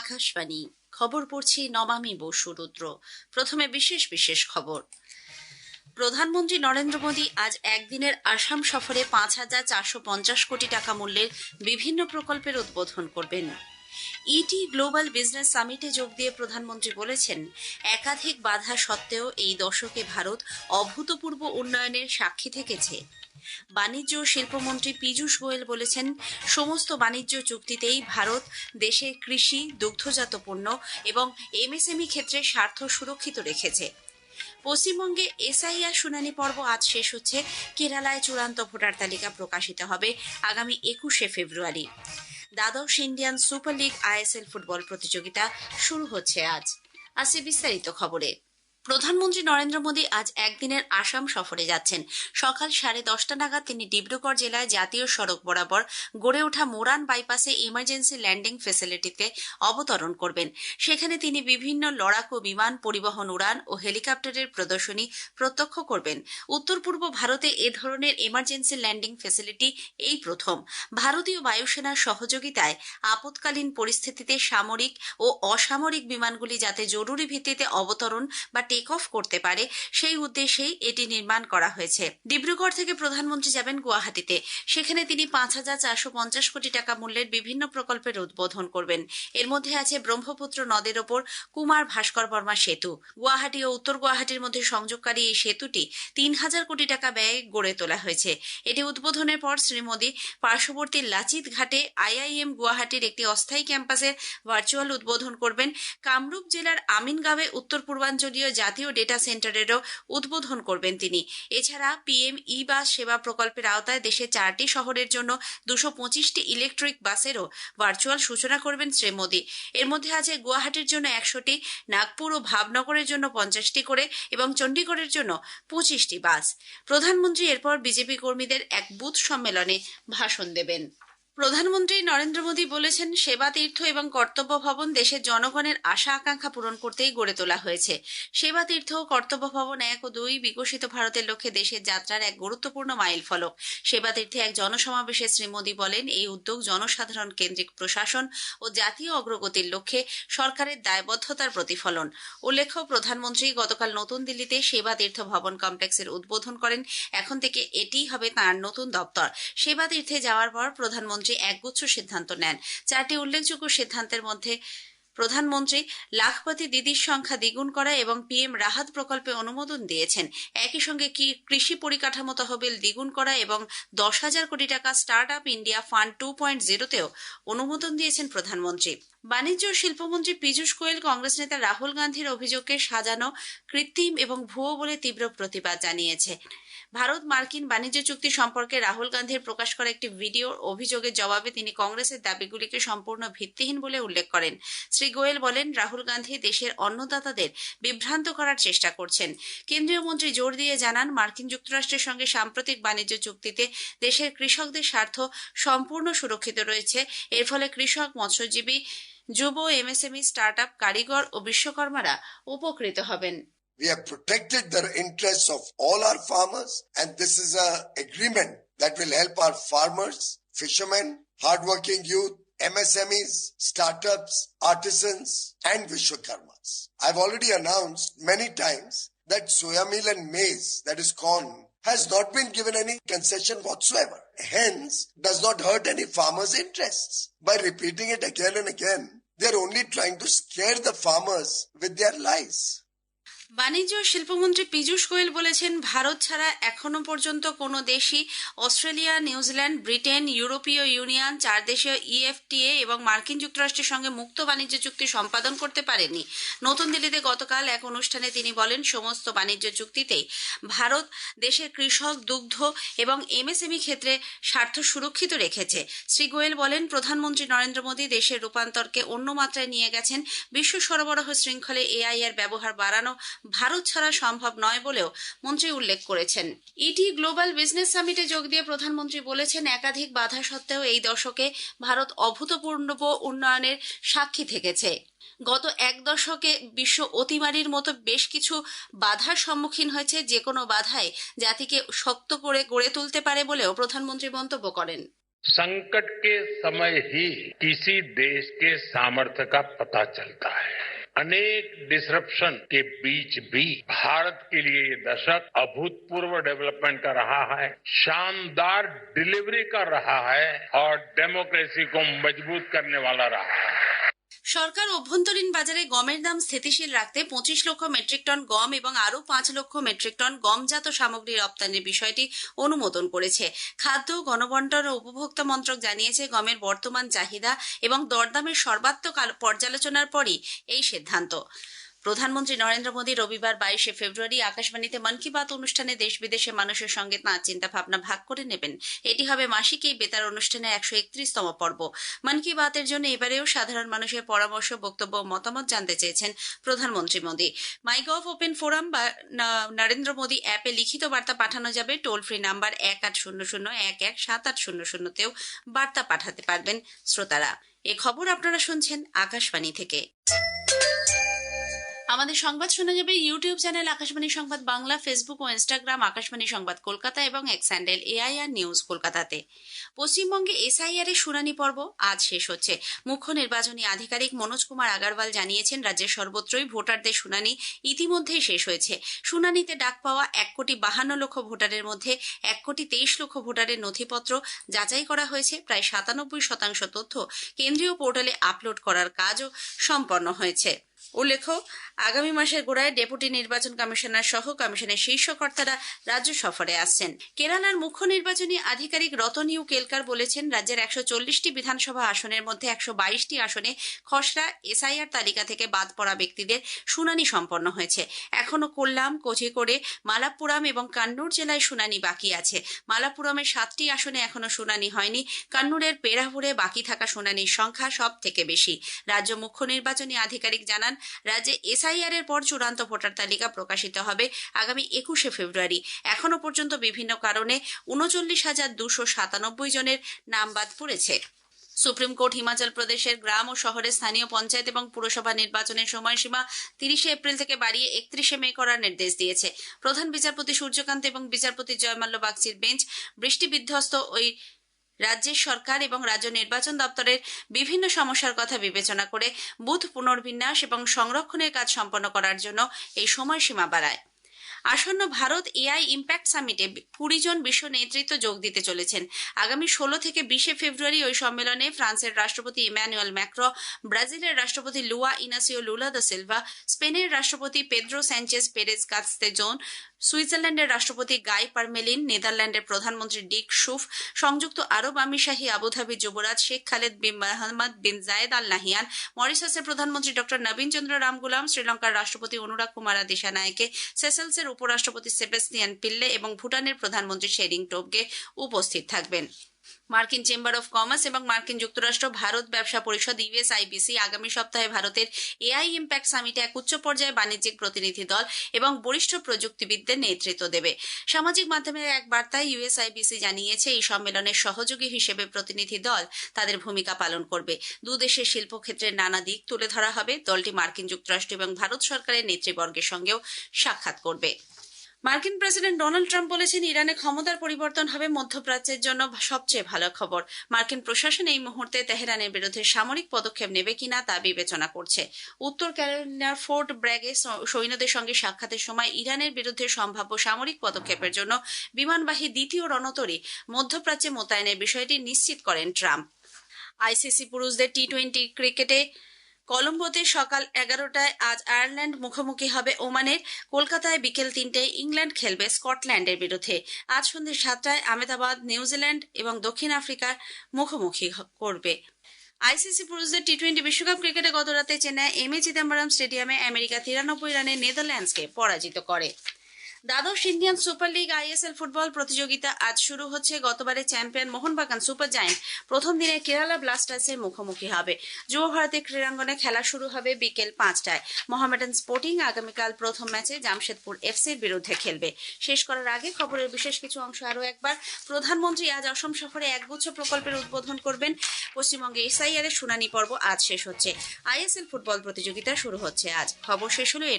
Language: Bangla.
আকাশবাণী খবর পড়ছি নমামি বসু রুদ্র। প্রথমে বিশেষ বিশেষ খবর। প্রধানমন্ত্রী নরেন্দ্র মোদী আজ একদিনের আসাম সফরে ৫,৪৫০ কোটি টাকা মূল্যের বিভিন্ন প্রকল্পের উদ্বোধন করবেন। ইটি গ্লোবাল বিজনেস সামিটে যোগ দিয়ে প্রধানমন্ত্রী বলেছেন, একাধিক বাধা সত্ত্বেও এই দশকে ভারত অভূতপূর্ব উন্নয়নের সাক্ষী থেকেছে। বাণিজ্য ও শিল্পমন্ত্রী পীযূষ গোয়েল বলেছেন, সমস্ত বাণিজ্য চুক্তিতেই ভারত দেশের কৃষি, দুগ্ধজাত পণ্য এবং এমএসএমই ক্ষেত্রে স্বার্থ সুরক্ষিত রেখেছে। পশ্চিমবঙ্গে এসআইআর শুনানি পর্ব আজ শেষ হচ্ছে। কেরালায় চূড়ান্ত ভোটার তালিকা প্রকাশিত হবে আগামী ২১শে ফেব্রুয়ারি। দ্বাদশ Indian super league ISL football প্রতিযোগিতা শুরু হচ্ছে আজ। আসছে বিস্তারিত খবরে। প্রধানমন্ত্রী নরেন্দ্র মোদী আজ একদিনের আসাম সফরে যাচ্ছেন। সকাল 10:30 নাগাদ তিনি ডিব্রুগড় জেলায় জাতীয় সড়ক বরাবর গড়ে ওঠা মোরান বাইপাসে ইমার্জেন্সি ল্যান্ডিং ফেসিলিটিতে অবতরণ করবেন। সেখানে তিনি বিভিন্ন লড়াকু বিমান, পরিবহন উড়ান ও হেলিকপ্টারের প্রদর্শনী প্রত্যক্ষ করবেন। উত্তর পূর্ব ভারতে এ ধরনের ইমার্জেন্সি ল্যান্ডিং ফেসিলিটি এই প্রথম। ভারতীয় বায়ুসেনার সহযোগিতায় আপৎকালীন পরিস্থিতিতে সামরিক ও অসামরিক বিমানগুলি যাতে জরুরি ভিত্তিতে অবতরণ বা টেক অফ করতে পারে, সেই উদ্দেশ্যেই এটি নির্মাণ করা হয়েছে। ডিব্রুগড় থেকে প্রধানমন্ত্রী যাবেন গুয়াহাটিতে। সেখানে তিনি ৫,৪৫০ কোটি টাকা মূল্যের বিভিন্ন প্রকল্পের উদ্বোধন করবেন। এর মধ্যে আছে ব্রহ্মপুত্র নদের ওপর কুমার ভাস্কর বর্মা সেতু। গুয়াহাটি ও উত্তর গুয়াহাটির মধ্যে সংযোগকারী এই সেতুটি ৩,০০০ কোটি টাকা ব্যয়ে গড়ে তোলা হয়েছে। এটি উদ্বোধনের পর শ্রী মোদী পার্শ্ববর্তী লাচিত ঘাটে আইআইএম গুয়াহাটির একটি অস্থায়ী ক্যাম্পাসের ভার্চুয়াল উদ্বোধন করবেন। কামরূপ জেলার আমিনগাঁওয়ে উত্তর পূর্বাঞ্চলীয় জাতীয় ডেটা সেন্টারেরও উদ্বোধন করবেন তিনি। এছাড়া পিএম ই বাস সেবা প্রকল্পের আওতায় দেশে 4টি শহরের জন্য 225টি ইলেকট্রিক বাসেরও ভার্চুয়াল সূচনা করবেন শ্রী মোদী। এর মধ্যে আছে গুয়াহাটির জন্য 100টি, নাগপুর ও ভাবনগরের জন্য 50টি করে এবং চণ্ডীগড়ের জন্য 25টি বাস। প্রধানমন্ত্রী এরপর বিজেপি কর্মীদের এক বুথ সম্মেলনে ভাষণ দেবেন। প্রধানমন্ত্রী নরেন্দ্র মোদী বলেছেন, সেবা তীর্থ এবং কর্তব্য ভবন দেশের জনগণের আশা আকাঙ্ক্ষা পূরণ করতেই গড়ে তোলা হয়েছে। সেবা তীর্থ ও কর্তব্য ভবন 1 ও 2 বিকশিত ভারতের লক্ষ্যে দেশের যাত্রার এক গুরুত্বপূর্ণ মাইল ফলক। সেবা তীর্থে এক জনসমাবেশে শ্রী মোদী বলেন, এই উদ্যোগ জনসাধারণ কেন্দ্রিক প্রশাসন ও জাতীয় অগ্রগতির লক্ষ্যে সরকারের দায়বদ্ধতার প্রতিফলন। উল্লেখ্য, প্রধানমন্ত্রী গতকাল নতুন দিল্লিতে সেবা তীর্থ ভবন কমপ্লেক্সের উদ্বোধন করেন। এখন থেকে এটিই হবে তাঁর নতুন দপ্তর। সেবা তীর্থে যাওয়ার পর প্রধানমন্ত্রী একগুচ্ছ সিদ্ধান্ত নেন। 4টি উল্লেখযোগ্য সিদ্ধান্তের মধ্যে প্রধানমন্ত্রী লাখপতি দিদির সংখ্যা দ্বিগুণ করা এবং পিএম রাহাত প্রকল্পে অনুমোদন দিয়েছেন। একই সঙ্গে কৃষি পরিকাঠামো তহবিল দ্বিগুণ করা এবং 10,000 কোটি টাকা স্টার্ট আপ ইন্ডিয়া ফান্ড 2.0তেও অনুমোদন দিয়েছেন প্রধানমন্ত্রী। বাণিজ্য ও শিল্পমন্ত্রী পীযূষ গোয়েল কংগ্রেস নেতা রাহুল গান্ধীর অভিযোগকে সাজানো, কৃত্রিম এবং ভুয়ো বলে তীব্র প্রতিবাদ জানিয়েছে। ভারত মার্কিন বাণিজ্য চুক্তি সম্পর্কে রাহুল গান্ধীর প্রকাশ করা একটি ভিডিওর অভিযোগের জবাবে তিনি কংগ্রেসের দাবিগুলিকে সম্পূর্ণ ভিত্তিহীন বলে উল্লেখ করেন। শ্রী গোয়েল বলেন, রাহুল গান্ধী দেশের অন্নদাতাদের বিভ্রান্ত করার চেষ্টা করছেন। কেন্দ্রীয় মন্ত্রী জোর দিয়ে জানান, মার্কিন যুক্তরাষ্ট্রের সঙ্গে সাম্প্রতিক বাণিজ্য চুক্তিতে দেশের কৃষকদের স্বার্থ সম্পূর্ণ সুরক্ষিত রয়েছে। এর ফলে কৃষক, মৎস্যজীবী, যুব, এমএসএমই, স্টার্ট আপ, কারিগর ও বিশ্বকর্মারা উপকৃত হবেন। We have protected the interests of all our farmers, and this is an agreement that will help our farmers, fishermen, hardworking youth, MSMEs, startups, artisans, and Vishwakarmas. I've already announced many times that soya meal and maize, that is corn, has not been given any concession whatsoever. Hence, does not hurt any farmers' interests. By repeating it again and again, they're only trying to scare the farmers with their lies. বাণিজ্য ও শিল্পমন্ত্রী পীযূষ গোয়েল বলেছেন, ভারত ছাড়া এখনো পর্যন্ত কোনো দেশই অস্ট্রেলিয়া, নিউজিল্যান্ড, ব্রিটেন, ইউরোপীয় ইউনিয়ন, 4 দেশীয় ইএফটিএ এবং মার্কিন যুক্তরাষ্ট্রের সঙ্গে মুক্ত বাণিজ্য চুক্তি সম্পাদন করতে পারেনি। নতুন দিল্লিতে গতকাল এক অনুষ্ঠানে তিনি বলেন, সমস্ত বাণিজ্য চুক্তিতেই ভারত দেশের কৃষক, দুগ্ধ এবং এমএসএমই ক্ষেত্রে স্বার্থ সুরক্ষিত রেখেছে। শ্রী গোয়েল বলেন, প্রধানমন্ত্রী নরেন্দ্র মোদী দেশের রূপান্তরকে অন্য মাত্রায় নিয়ে গেছেন। বিশ্ব সরবরাহ শৃঙ্খলে এআই এর ব্যবহার বাড়ানো ভারত ছাড়া সম্ভব নয় বলেও মন্ত্রী উল্লেখ করেছেন। ইটি গ্লোবাল বিজনেস সামিটে যোগ দিয়ে প্রধানমন্ত্রী বলেছেন, একাধিক বাধা সত্ত্বেও এই দশকে ভারত অভূতপূর্ব উন্নয়নের সাক্ষী থেকেছে। গত এক দশকে বিশ্ব অতিমারির মতো বেশ কিছু বাধার সম্মুখীন হয়েছে। যে কোনো বাধাই জাতিকে শক্ত করে গড়ে তুলতে পারে বলেও প্রধানমন্ত্রী মন্তব্য করেন। संकट के समय ही किसी देश के सामर्थ्य का पता चलता है। अनेक डिसरप्शन के बीच भी भारत के लिए ये दशक अभूतपूर्व डेवलपमेंट का रहा है, शानदार डिलीवरी का रहा है और डेमोक्रेसी को मजबूत करने वाला रहा है। সরকার অভ্যন্তরীণ বাজারে গমের দাম স্থিতিশীল রাখতে 25 লক্ষ মেট্রিক টন গম এবং আরও 5 লক্ষ মেট্রিক টন গমজাত সামগ্রী রপ্তানির বিষয়টি অনুমোদন করেছে। খাদ্য, গণবণ্টন ও উপভোক্তা মন্ত্রক জানিয়েছে গমের বর্তমান চাহিদা এবং দরদামের সর্বাত্মক পর্যালোচনার পরই এই সিদ্ধান্ত। প্রধানমন্ত্রী নরেন্দ্র মোদী রবিবার 22 ফেব্রুয়ারি আকাশবাণীতে মন কি বাত অনুষ্ঠানে দেশ বিদেশের মানুষের সঙ্গে তাঁর চিন্তা ভাবনা ভাগ করে নেবেন। এটি হবে মাসিক এই বেতার অনুষ্ঠানের 131তম পর্ব। মন কি বাতের জন্য এবারেও সাধারণ মানুষের পরামর্শ, বক্তব্য, মতামত জানতে চেয়েছেন প্রধানমন্ত্রী মোদী। মাইগভ ওপেন ফোরাম বা নরেন্দ্র মোদী অ্যাপে লিখিত বার্তা পাঠানো যাবে। টোল ফ্রি নাম্বার 1800117800তেও বার্তা পাঠাতে পারবেন শ্রোতারা। এ খবর আপনারা শুনছেন আকাশবাণী থেকে। আমাদের সংবাদ শোনা যাবে ইউটিউব চ্যানেল আকাশবাণী সংবাদ বাংলা, ফেসবুক ও ইনস্টাগ্রাম আকাশবাণী সংবাদ কলকাতা এবং এক্স হ্যান্ডেল AIR নিউজ কলকাতাতে। পশ্চিমবঙ্গে SIR এর শুনানি পর্ব আজ শেষ হচ্ছে। মুখ্য নির্বাচনী আধিকারিক মনোজ কুমার আগারওয়াল জানিয়েছেন, রাজ্যের সর্বত্রই ভোটারদের শুনানি ইতিমধ্যেই শেষ হয়েছে। শুনানিতে ডাক পাওয়া 1,52 লক্ষ ভোটারের মধ্যে 1,23 লক্ষ ভোটারের নথিপত্র যাচাই করা হয়েছে। প্রায় 97% তথ্য কেন্দ্রীয় পোর্টালে আপলোড করার কাজও সম্পন্ন হয়েছে। উল্লেখ্য, আগামী মাসের গোড়ায় ডেপুটি নির্বাচন কমিশনার সহ কমিশনের শীর্ষ কর্তারা রাজ্য সফরে আসছেন। কেরালার মুখ্য নির্বাচনী আধিকারিক রতন ইউ কেলকার বলেছেন, রাজ্যের 140টি বিধানসভা আসনের মধ্যে 122টি আসনে খসড়া SIR তালিকা থেকে বাদ পড়া ব্যক্তিদের শুনানি সম্পন্ন হয়েছে। এখনও কোল্লাম, কোঝিকোড়ে, মালাপ্পুরাম এবং কান্নুর জেলায় শুনানি বাকি আছে। মালাপ্পুরামের 7টি আসনে এখনও শুনানি হয়নি। কান্নুরের পেরাহুরে বাকি থাকা শুনানির সংখ্যা সব থেকে বেশি। রাজ্য মুখ্য নির্বাচনী আধিকারিক জানান, রাজ্যে SIR এর পর চূড়ান্ত ভোটার তালিকা প্রকাশিত হবে আগামী 21 ফেব্রুয়ারি। এখনো পর্যন্ত বিভিন্ন কারণে 39,297 জনের নাম বাদ পড়েছে। সুপ্রিম কোর্ট হিমাচল প্রদেশের গ্রাম ও শহরের স্থানীয় পঞ্চায়েত এবং পুরসভা নির্বাচনের সময়সীমা 30 এপ্রিল থেকে বাড়িয়ে 31 মে করার নির্দেশ দিয়েছে। প্রধান বিচারপতি সূর্যকান্ত এবং বিচারপতি জয়মাল্য বাগচির বেঞ্চ বৃষ্টি বিধ্বস্ত ওই রাজ্যের সরকার এবং রাজ্য নির্বাচন দপ্তরের বিভিন্ন সমস্যার কথা বিবেচনা করে বুথ পুনর্বিন্যাস এবং সংরক্ষণের কাজ সম্পন্ন করার জন্য এই সময়সীমা বাড়ায়। আসন্ন ভারত AI ইম্প্যাক্ট সামিটে 20 জন বিশ্ব নেতৃত্ব যোগ দিতে চলেছেন। আগামী 16 থেকে 20 ফেব্রুয়ারি ওই সম্মেলনে ফ্রান্সের রাষ্ট্রপতি ইম্যানুয়েল ম্যাক্রো, ব্রাজিলের রাষ্ট্রপতি লুয়া ইনাসিও লুলা দা সিলভা, স্পেনের রাষ্ট্রপতি পেদ্রো স্যাঞ্চেজ পেরেজ কাস্তেজোন, সুইজারল্যান্ডের রাষ্ট্রপতি গাই পারমেলিন, নেদারল্যান্ডের প্রধানমন্ত্রী ডিক শুফ, সংযুক্ত আরব আমিরশাহী আবুধাবি যুবরাজ শেখ খালেদ বিন মোহাম্মদ বিন জায়েদ আল নাহিয়ান, মরিশাসের প্রধানমন্ত্রী ডক্টর নবীন চন্দ্র রামগুলাম, শ্রীলঙ্কার রাষ্ট্রপতি অনুরাগ কুমারা দিশানায়েকে, সেসেলসের উপরাষ্ট্রপতি সেবাস্তিয়ান পিল্লে এবং ভুটানের প্রধানমন্ত্রী শেরিং টোবগে উপস্থিত থাকবেন। মার্কিন চেম্বার অফ কমার্স এবং মার্কিন যুক্তরাষ্ট্র ভারত ব্যবসা পরিষদ USIBC আগামী সপ্তাহে ভারতের AI ইম্প্যাক্ট সামিটে এক উচ্চ পর্যায়ে বাণিজ্যিক প্রতিনিধি দল এবং বরিষ্ঠ প্রযুক্তিবিদদের নেতৃত্ব দেবে। সামাজিক মাধ্যমে এক বার্তায় USIBC জানিয়েছে, এই সম্মেলনের সহযোগী হিসেবে প্রতিনিধি দল তাদের ভূমিকা পালন করবে। দুদেশের শিল্পক্ষেত্রের নানা দিক তুলে ধরা হবে। দলটি মার্কিন যুক্তরাষ্ট্র এবং ভারত সরকারের নেতৃবর্গের সঙ্গেও সাক্ষাৎ করবে। মার্কিন প্রেসিডেন্ট ডোনাল্ড ট্রাম্প বলেছেন, ইরানে ক্ষমতার পরিবর্তন হবে মধ্যপ্রাচ্যের জন্য সবচেয়ে ভালো খবর। মার্কিন প্রশাসন এই মুহূর্তে তেহরানের বিরুদ্ধে সামরিক পদক্ষেপ নেবে কিনা তা বিবেচনা করছে। উত্তর ক্যারোলিনার ফোর্ট ব্র্যাগে সৈন্যদের সঙ্গে সাক্ষাতের সময় ইরানের বিরুদ্ধে সম্ভাব্য সামরিক পদক্ষেপের জন্য বিমানবাহী দ্বিতীয় রণতরী মধ্যপ্রাচ্যে মোতায়েনের বিষয়টি নিশ্চিত করেন ট্রাম্প। ICC পুরুষদের T20 ক্রিকেটে কলম্বোতে সকাল 11টায় আজ আয়ারল্যান্ড মুখোমুখি হবে ওমানের। কলকাতায় বিকেল 3টায় ইংল্যান্ড খেলবে স্কটল্যান্ডের বিরুদ্ধে। আজ সন্ধ্যে 7টায় আহমেদাবাদ নিউজিল্যান্ড এবং দক্ষিণ আফ্রিকার মুখোমুখি করবে। ICC পুরুষদের T20 বিশ্বকাপ ক্রিকেটে গতরাতে চেন্নাই MA চিদম্বরম স্টেডিয়ামে আমেরিকা 93 রানে নেদারল্যান্ডসকে পরাজিত করে। দ্বাদশ Indian super league ISL football প্রতিযোগিতা আজ শুরু হচ্ছে। গতবারের চ্যাম্পিয়ন মোহনবাগান সুপার জায়ান্ট প্রথম দিনে কেরালা ব্লাস্টার্সের মুখোমুখি হবে। যুব ভারতী ক্রীড়াঙ্গনে খেলা শুরু হবে বিকেল 5টায়। মোহামেডান স্পোর্টিং আগামীকাল প্রথম ম্যাচে জামশেদপুর FC'র বিরুদ্ধে খেলবে। শেষ করার আগে খবরের বিশেষ কিছু অংশ আরও একবার। প্রধানমন্ত্রী আজ অসম সফরে একগুচ্ছ প্রকল্পের উদ্বোধন করবেন। পশ্চিমবঙ্গে SIR এর শুনানি পর্ব আজ শেষ হচ্ছে। ISL ফুটবল প্রতিযোগিতা শুরু হচ্ছে আজ। খবর শেষ হলো। এরপর